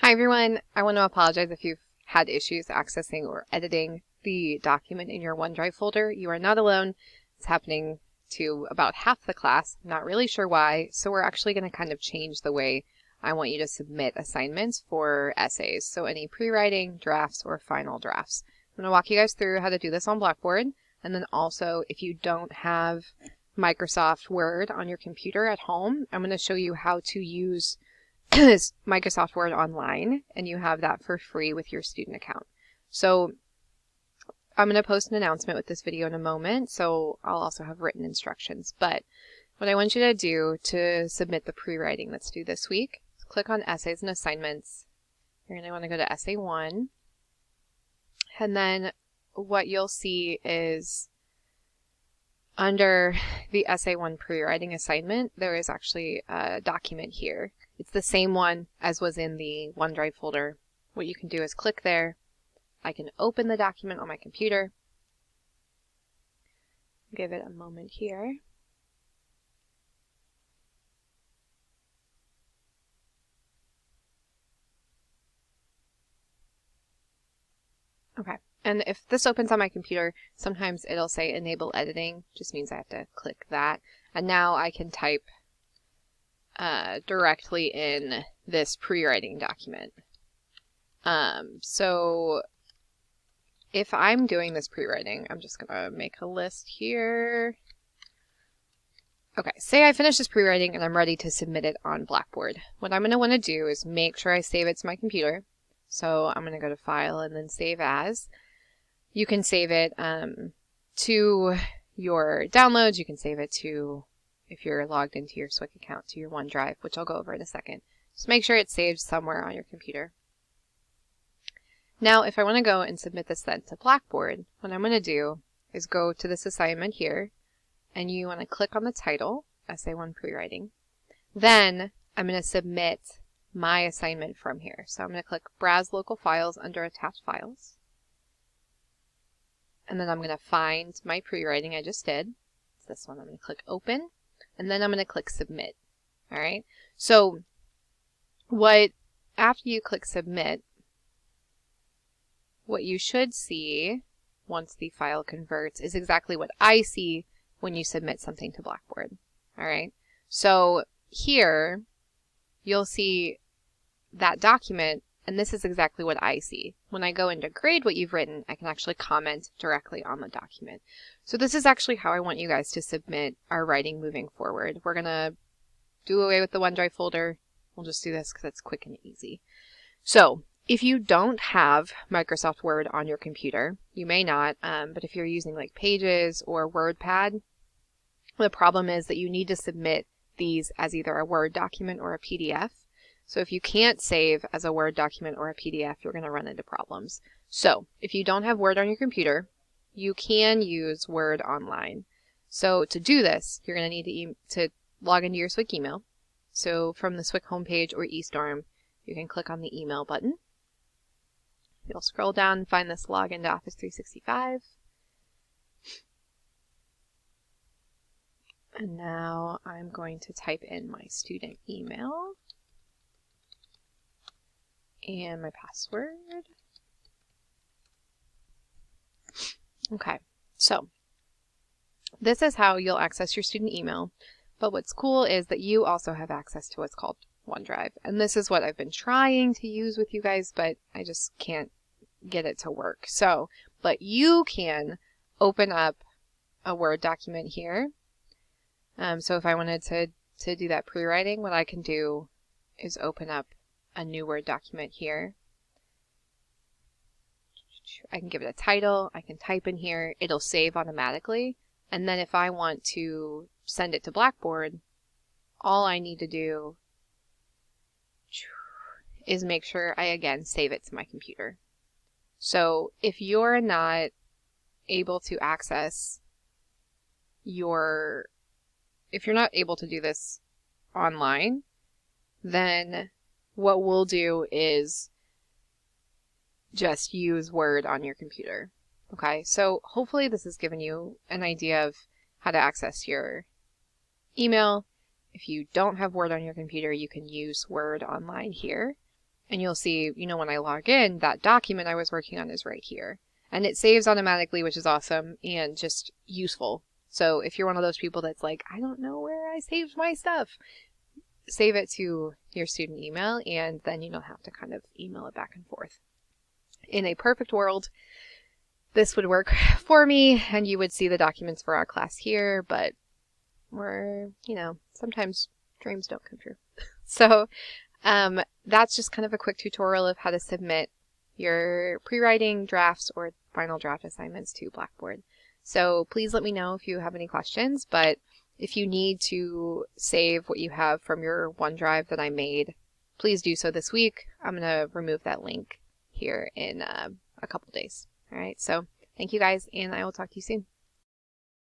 Hi everyone, I want to apologize if you've had issues accessing or editing the document in your OneDrive folder. You are not alone. It's happening to about half the class. I'm not really sure why, so we're actually going to kind of change the way I want you to submit assignments for essays. So any pre-writing, drafts, or final drafts. I'm going to walk you guys through how to do this on Blackboard, and then also if you don't have Microsoft Word on your computer at home, I'm going to show you how to use Microsoft Word Online, and you have that for free with your student account. So I'm going to post an announcement with this video in a moment, so I'll also have written instructions. But what I want you to do to submit the pre-writing that's due this week, click on Essays and Assignments. You're going to want to go to Essay 1, and then what you'll see is under the Essay 1 pre-writing assignment, there is actually a document here. It's the same one as was in the OneDrive folder. What you can do is click there. I can open the document on my computer. Give it a moment here. Okay, and if this opens on my computer, sometimes it'll say enable editing, just means I have to click that. And now I can type directly in this pre-writing document. So if I'm doing this pre-writing, I'm just gonna make a list here. Okay, say I finish this pre-writing and I'm ready to submit it on Blackboard. What I'm gonna wanna do is make sure I save it to my computer. So I'm gonna go to File and then Save As. You can save it to your downloads. You can save it to, if you're logged into your SWIC account, to your OneDrive, which I'll go over in a second. Just make sure it's saved somewhere on your computer. Now, if I want to go and submit this then to Blackboard, what I'm going to do is go to this assignment here, and you want to click on the title, Essay 1 Pre-Writing. Then I'm going to submit my assignment from here. So I'm going to click Browse Local Files under Attached Files. And then I'm going to find my pre-writing I just did. It's this one. I'm going to click Open, and then I'm going to click Submit. All right. So after you click Submit, what you should see once the file converts is exactly what I see when you submit something to Blackboard. All right. So here you'll see that document, and this is exactly what I see. When I go in to grade what you've written, I can actually comment directly on the document. So this is actually how I want you guys to submit our writing moving forward. We're going to do away with the OneDrive folder. We'll just do this because it's quick and easy. So if you don't have Microsoft Word on your computer, you may not, but if you're using like Pages or WordPad, the problem is that you need to submit these as either a Word document or a PDF. So if you can't save as a Word document or a PDF, you're going to run into problems. So if you don't have Word on your computer, you can use Word Online. So to do this, you're going to need to log into your SWIC email. So from the SWIC homepage or eStorm, you can click on the email button. You'll scroll down and find this login to Office 365. And now I'm going to type in my student email and my password. Okay, so this is how you'll access your student email, but what's cool is that you also have access to what's called OneDrive, and this is what I've been trying to use with you guys, but I just can't get it to work. So, but you can open up a Word document here. So if I wanted to do that pre-writing, what I can do is open up a new Word document here. I can give it a title, I can type in here, it'll save automatically, and then if I want to send it to Blackboard, all I need to do is make sure I again save it to my computer. So if you're not able to access if you're not able to do this online, then what we'll do is just use Word on your computer. Okay, so hopefully this has given you an idea of how to access your email. If you don't have Word on your computer, you can use Word Online here. And you'll see, when I log in, that document I was working on is right here. And it saves automatically, which is awesome and just useful. So if you're one of those people that's like, I don't know where I saved my stuff, save it to your student email, and then you don't have to kind of email it back and forth. In a perfect world, this would work for me, and you would see the documents for our class here, but sometimes dreams don't come true. So that's just kind of a quick tutorial of how to submit your pre-writing drafts or final draft assignments to Blackboard. So please let me know if you have any questions, but if you need to save what you have from your OneDrive that I made, please do so this week. I'm going to remove that link here in a couple days. All right, so thank you guys, and I will talk to you soon.